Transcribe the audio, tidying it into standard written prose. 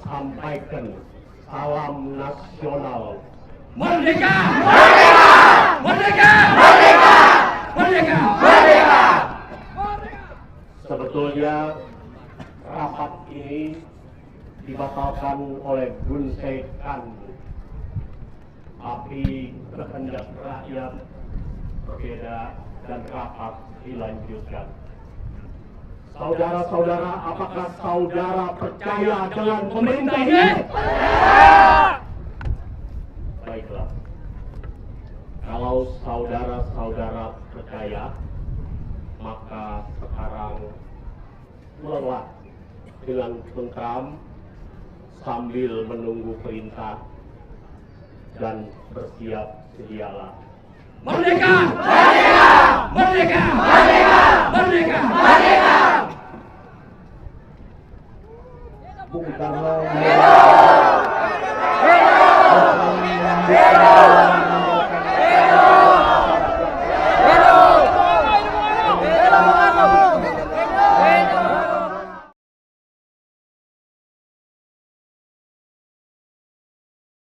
sampaikan salam nasional. Merdeka! Merdeka! Merdeka! Merdeka! Merdeka! Merdeka! Sebetulnya rapat ini dibatalkan oleh Gun Seikan, tapi kehendak rakyat berbeda dan rapat dilanjutkan. Saudara-saudara, apakah saudara percaya dengan pemerintah ini? Baiklah, kalau saudara-saudara percaya, maka sekarang pulanglah dengan tentram sambil menunggu perintah dan bersiap sedialah. Merdeka!